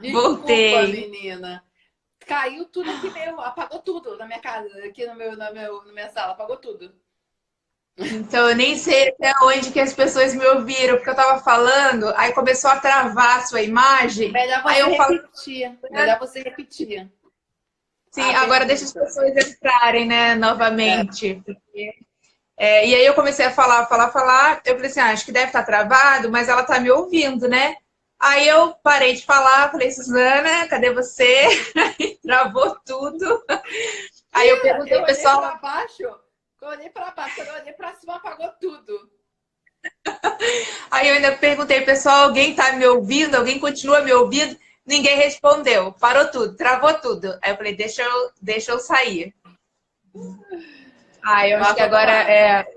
Desculpa, Voltei. menina. Caiu tudo aqui meu, apagou tudo na minha casa, aqui na minha sala, apagou tudo. Então, eu nem sei até onde que as pessoas me ouviram, porque eu tava falando, aí começou a travar a sua imagem, Melhor aí você eu falo, repetir. Melhor você repetir sim, a agora deixa as pergunta. pessoas entrarem, né, É. novamente. E aí eu comecei a falar. Eu falei assim, acho que deve estar travado, mas ela tá me ouvindo, né? Aí eu parei de falar, falei, Suzana, cadê você? Aí travou tudo. Aí eu perguntei, Eu olhei pessoal, para baixo, eu olhei para baixo, quando eu olhei para cima, apagou tudo. aí eu ainda perguntei, pessoal, alguém tá me ouvindo? Alguém continua me ouvindo? Ninguém respondeu, parou tudo, travou tudo. Aí eu falei, deixa eu sair. Ah, eu acho Mas que vamos agora lá. é.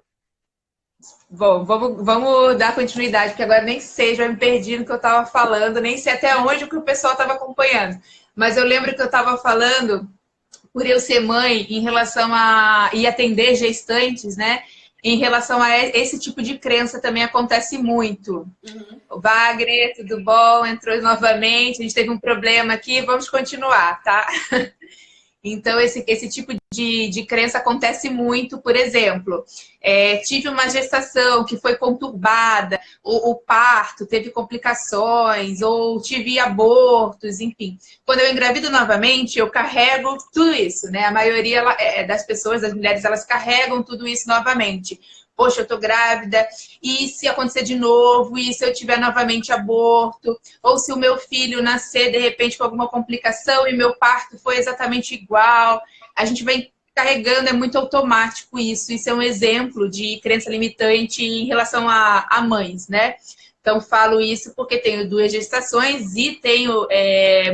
Bom, vamos dar continuidade, porque agora nem sei, já me perdi no que eu estava falando, nem sei até onde que o pessoal estava acompanhando. Mas eu lembro que eu estava falando, por eu ser mãe, em relação a e atender gestantes, né? Em relação a esse tipo de crença também acontece muito. Uhum. O Wagner, tudo bom? Entrou novamente, a gente teve um problema aqui, vamos continuar, tá? Então, esse tipo de crença acontece muito, por exemplo, tive uma gestação que foi conturbada, o parto teve complicações, ou tive abortos, enfim. Quando eu engravido novamente, eu carrego tudo isso, né? A maioria das pessoas, das mulheres, elas carregam tudo isso novamente. Poxa, eu tô grávida, e se acontecer de novo, e se eu tiver novamente aborto, ou se o meu filho nascer de repente com alguma complicação e meu parto foi exatamente igual, a gente vai carregando, é muito automático isso. Isso é um exemplo de crença limitante em relação a mães, né? Então, falo isso porque tenho duas gestações e tenho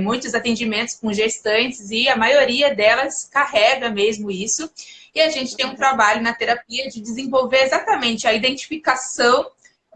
muitos atendimentos com gestantes e a maioria delas carrega mesmo isso. E a gente tem um trabalho na terapia de desenvolver exatamente a identificação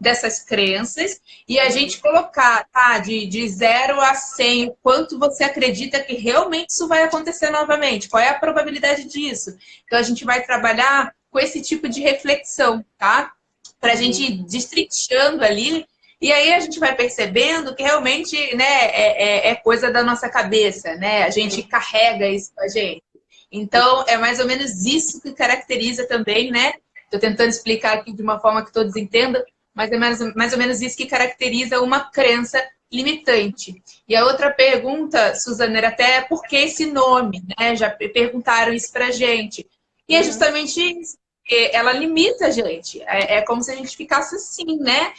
dessas crenças e a gente colocar, tá, de 0 a 100, o quanto você acredita que realmente isso vai acontecer novamente, qual é a probabilidade disso. Então, a gente vai trabalhar com esse tipo de reflexão, tá? Para a gente Uhum. ir destrinchando ali, e aí a gente vai percebendo que realmente, né, é coisa da nossa cabeça, né? A gente carrega isso com a gente. Então, é mais ou menos isso que caracteriza também, né? Estou tentando explicar aqui de uma forma que todos entendam, mas é mais ou menos isso que caracteriza uma crença limitante. E a outra pergunta, Suzana, era até por que esse nome, né? Já perguntaram isso pra gente. E é Uhum. justamente isso. Ela limita a gente. É como se a gente ficasse assim, né?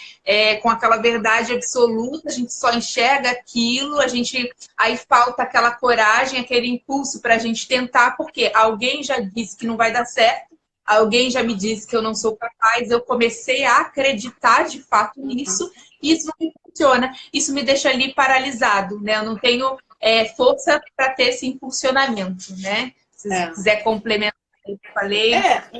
Com aquela verdade absoluta, a gente só enxerga aquilo, a gente aí falta aquela coragem, aquele impulso para a gente tentar, porque alguém já disse que não vai dar certo, alguém já me disse que eu não sou capaz, eu comecei a acreditar de fato nisso, e isso não me funciona, isso me deixa ali paralisado, né? Eu não tenho força para ter esse impulsionamento, né? Se você É. quiser complementar o que eu falei.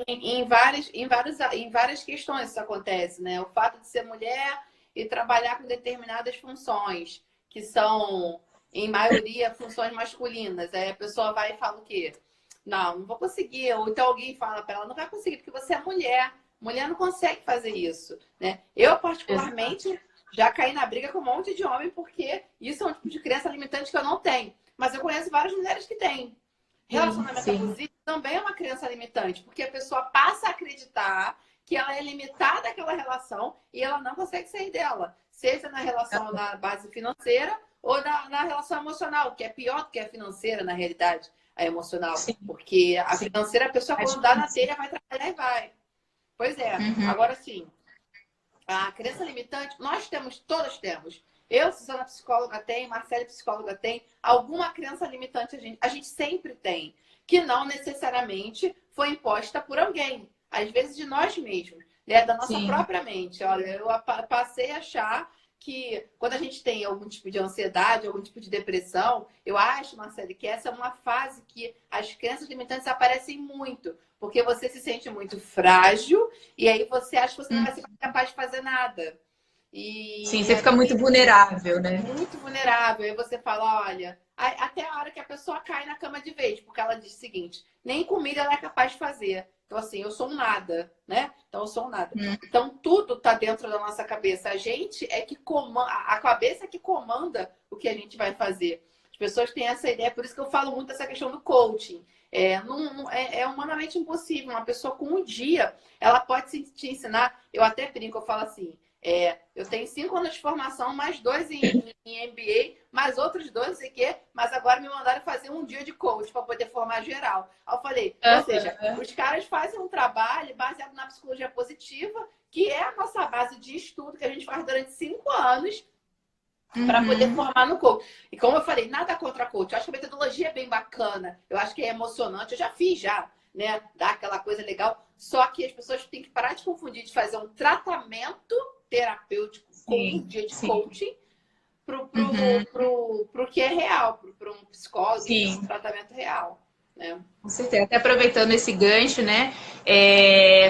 Em várias questões isso acontece, né? O fato de ser mulher e trabalhar com determinadas funções, que são, em maioria, funções masculinas. Aí a pessoa vai e fala o quê? Não vou conseguir. Ou então alguém fala para ela, não vai conseguir, porque você é mulher. Mulher não consegue fazer isso, né? Eu, Exato. particularmente, já caí na briga com um monte de homem, porque isso é um tipo de crença limitante que eu não tenho. Mas eu conheço várias mulheres que têm. Sim, Relacionamento sim. abusivo também é uma crença limitante, porque a pessoa passa a acreditar que ela é limitada àquela relação e ela não consegue sair dela, seja na relação na base financeira ou na relação emocional, que é pior do que a financeira, na realidade, a emocional. Sim, Porque a sim. financeira, a pessoa É quando dá na difícil. telha vai trabalhar e vai. Pois é. Uhum. Agora sim, a crença limitante, nós temos, todas temos. Eu, Suzana, psicóloga, tem, Marcela, psicóloga, tem. Alguma crença limitante a gente sempre tem, que não necessariamente foi imposta por alguém. Às vezes de nós mesmos, né? Da nossa Sim. própria mente. Olha, eu passei a achar que quando a gente tem algum tipo de ansiedade, algum tipo de depressão, eu acho, Marcela, que essa é uma fase que as crenças limitantes aparecem muito, porque você se sente muito frágil e aí você acha que você não vai ser capaz de fazer nada. Sim, E você fica muito aí, vulnerável, né? muito vulnerável. Aí você fala, olha, até a hora que a pessoa cai na cama de vez, porque ela diz o seguinte: nem comida ela é capaz de fazer. Então, assim, eu sou um nada, né? Então, eu sou um nada. Então, tudo tá dentro da nossa cabeça. A gente é que comanda, a cabeça é que comanda o que a gente vai fazer. As pessoas têm essa ideia, por isso que eu falo muito dessa questão do coaching. É humanamente impossível. Uma pessoa com um dia, ela pode te ensinar. Eu até brinco, eu falo assim, eu tenho 5 anos de formação, mais 2 em MBA, mais outros 2, não sei o quê, mas agora me mandaram fazer um dia de coach para poder formar geral. Aí eu falei, ou seja, os caras fazem um trabalho baseado na psicologia positiva, que é a nossa base de estudo que a gente faz durante 5 anos para poder formar no coach. E como eu falei, nada contra coach. Eu acho que a metodologia é bem bacana, eu acho que é emocionante, eu já fiz né? Dá aquela coisa legal. Só que as pessoas têm que parar de confundir de fazer um tratamento terapêutico com um dia de coaching pro que é real, pro um psicólogo, um tratamento real. Né? Com certeza. Até aproveitando esse gancho, né?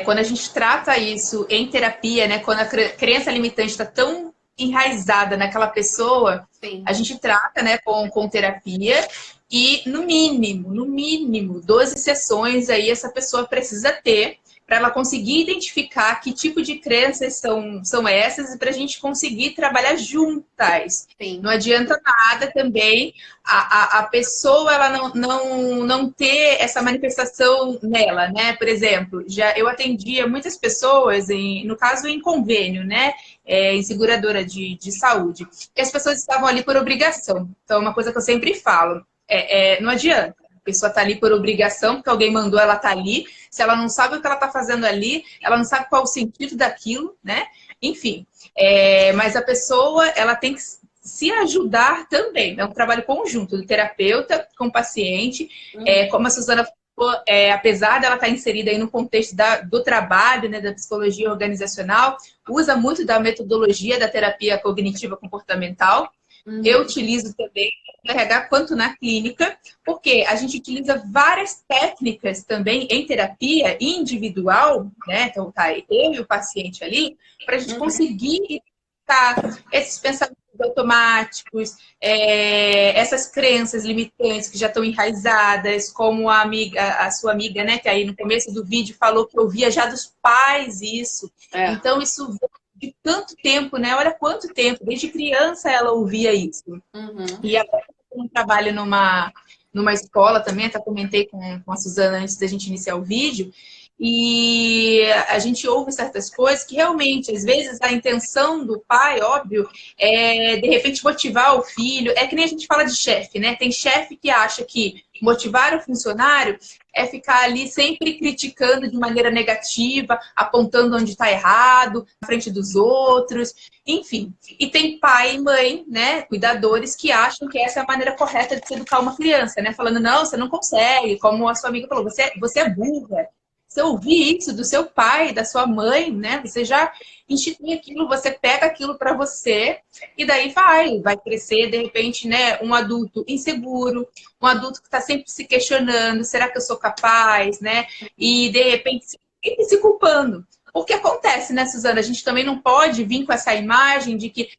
Quando a gente trata isso em terapia, né? Quando a crença limitante está tão enraizada naquela pessoa, a gente trata, né, com terapia e no mínimo 12 sessões aí essa pessoa precisa ter para ela conseguir identificar que tipo de crenças são essas e para a gente conseguir trabalhar juntas. Sim. Não adianta nada também a pessoa ela não ter essa manifestação nela, né? Por exemplo, eu atendia muitas pessoas, no caso em convênio, né? Em seguradora de saúde, que as pessoas estavam ali por obrigação. Então, uma coisa que eu sempre falo, não adianta. A pessoa está ali por obrigação, porque alguém mandou ela estar ali. Se ela não sabe o que ela está fazendo ali, ela não sabe qual o sentido daquilo, né? Enfim, mas a pessoa ela tem que se ajudar também. É um trabalho conjunto do terapeuta com o paciente. Como a Suzana falou, apesar dela estar inserida aí no contexto do trabalho, né, da psicologia organizacional, usa muito da metodologia da terapia cognitiva comportamental. Eu utilizo também no RH quanto na clínica, porque a gente utiliza várias técnicas também em terapia individual, né? Então tá eu e o paciente ali, para a gente conseguir identificar esses pensamentos automáticos, essas crenças limitantes que já estão enraizadas, como a sua amiga, né, que aí no começo do vídeo falou que ouvia já dos pais isso. Então isso de tanto tempo, né? Olha quanto tempo, desde criança ela ouvia isso. E agora eu trabalho numa escola também, até comentei com a Suzana antes da gente iniciar o vídeo, e a gente ouve certas coisas que realmente, às vezes, a intenção do pai, óbvio, é de repente motivar o filho. É que nem a gente fala de chefe, né? Tem chefe que acha que motivar o funcionário é ficar ali sempre criticando de maneira negativa, apontando onde está errado, na frente dos outros, enfim. E tem pai e mãe, né, cuidadores, que acham que essa é a maneira correta de se educar uma criança, né? Falando, não, você não consegue, como a sua amiga falou, você é burra. Você ouvir isso do seu pai, da sua mãe, né? Você já institui aquilo, você pega aquilo para você e daí vai crescer, de repente, né? Um adulto inseguro, um adulto que está sempre se questionando, será que eu sou capaz, né? E de repente se culpando. O que acontece, né, Suzana? A gente também não pode vir com essa imagem de que,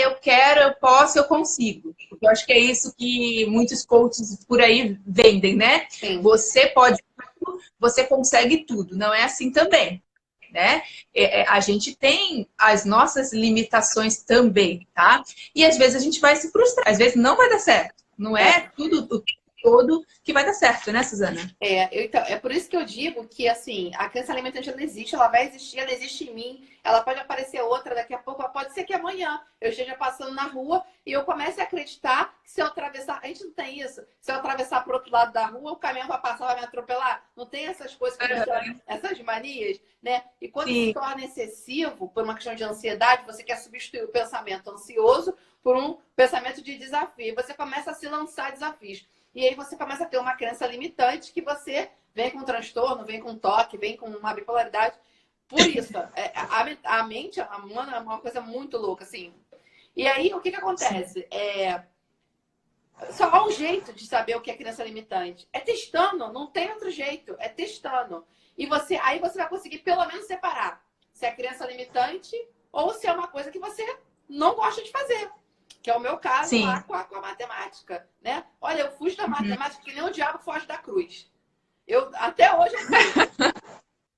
eu quero, eu posso, eu consigo. Porque eu acho que é isso que muitos coaches por aí vendem, né? Sim. Você pode, você consegue tudo. Não é assim também, né? A gente tem as nossas limitações também, tá? E às vezes a gente vai se frustrar, às vezes não vai dar certo. Não é tudo o tempo todo que vai dar certo, né, Suzana? Então, é por isso que eu digo que, assim, a crença limitante, ela existe, ela vai existir, ela existe em mim, ela pode aparecer outra daqui a pouco, pode ser que amanhã eu esteja passando na rua e eu comece a acreditar que se eu atravessar, a gente não tem isso, se eu atravessar para o outro lado da rua, o caminhão vai passar, vai me atropelar, não tem essas coisas, essas manias, né? E quando se torna excessivo, por uma questão de ansiedade, você quer substituir o pensamento ansioso por um pensamento de desafio, você começa a se lançar desafios. E aí você começa a ter uma crença limitante que você vem com um transtorno, vem com um toque, vem com uma bipolaridade. Por isso, a mente humana é uma coisa muito louca, assim. E aí, o que acontece? Só há um jeito de saber o que é crença limitante. É testando, não tem outro jeito. É testando. E aí você vai conseguir pelo menos separar se é crença limitante ou se é uma coisa que você não gosta de fazer. Que é o meu caso lá com a matemática, né? Olha, eu fujo da matemática que nem o diabo foge da cruz. Até hoje eu fujo.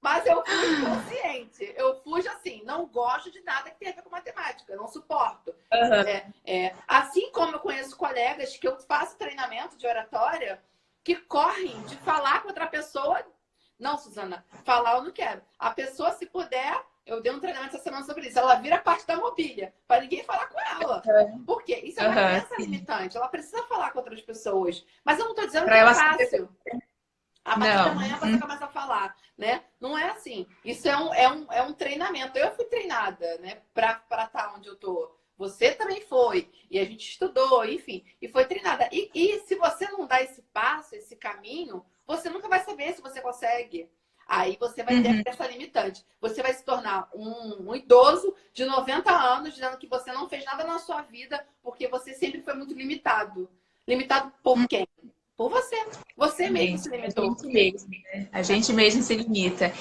Mas eu fujo consciente. Eu fujo assim, não gosto de nada que tenha a ver com matemática, eu não suporto. Assim como eu conheço colegas que eu faço treinamento de oratória que correm de falar com outra pessoa. Não, Suzana, falar eu não quero. A pessoa, se puder, eu dei um treinamento essa semana sobre isso, ela vira parte da mobília, para ninguém falar com ela. Por quê? Isso é uma crença limitante. Ela precisa falar com outras pessoas. Mas eu não estou dizendo que é fácil. A partir da manhã você começa a falar, né? Não é assim. Isso é um treinamento. Eu fui treinada, né? Para estar onde eu tô. Você também foi. E a gente estudou, enfim. E foi treinada. E se você não dá esse passo, esse caminho, você nunca vai saber se você consegue. Aí você vai ter essa limitante. Você vai se tornar um idoso de 90 anos, dizendo que você não fez nada na sua vida porque você sempre foi muito limitado. Limitado por quem? Por você. Você mesmo se limitou. A gente mesmo se limita.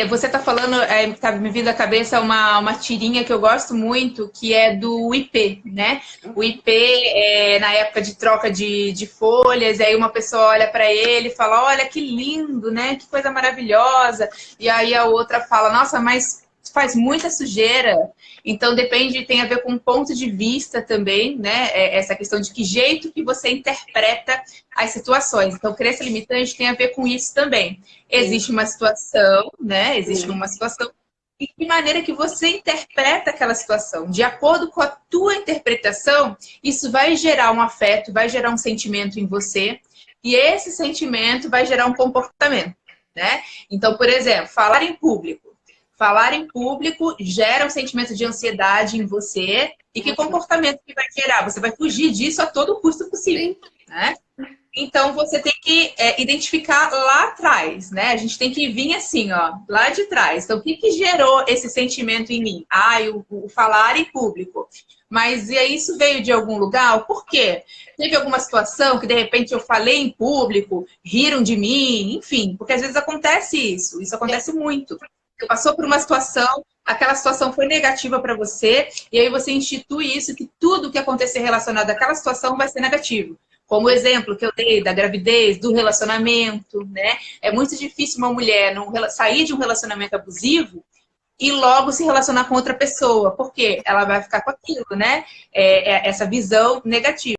Você está falando, tá me vindo à cabeça uma tirinha que eu gosto muito, que é do IP, né? O IP, na época de troca de folhas, aí uma pessoa olha para ele e fala, olha que lindo, né? Que coisa maravilhosa. E aí a outra fala, nossa, mas faz muita sujeira. Então depende, tem a ver com ponto de vista também, né? Essa questão de que jeito que você interpreta as situações. Então, crença limitante tem a ver com isso também. Existe uma situação, né? Existe uma situação e de maneira que você interpreta aquela situação. De acordo com a tua interpretação, isso vai gerar um afeto, vai gerar um sentimento em você e esse sentimento vai gerar um comportamento, né? Então, por exemplo, falar em público. Falar em público gera um sentimento de ansiedade em você. E que comportamento que vai gerar? Você vai fugir disso a todo custo possível, né? Então, você tem que identificar lá atrás, né? A gente tem que vir assim, ó, lá de trás. Então, o que gerou esse sentimento em mim? O falar em público. Mas e aí, isso veio de algum lugar? Por quê? Teve alguma situação que, de repente, eu falei em público, riram de mim, enfim. Porque, às vezes, acontece isso. Isso acontece muito. Você passou por uma situação, aquela situação foi negativa para você, e aí você institui isso, que tudo que acontecer relacionado àquela situação vai ser negativo. Como o exemplo que eu dei da gravidez, do relacionamento, né? É muito difícil uma mulher sair de um relacionamento abusivo e logo se relacionar com outra pessoa, porque ela vai ficar com aquilo, né? Essa visão negativa.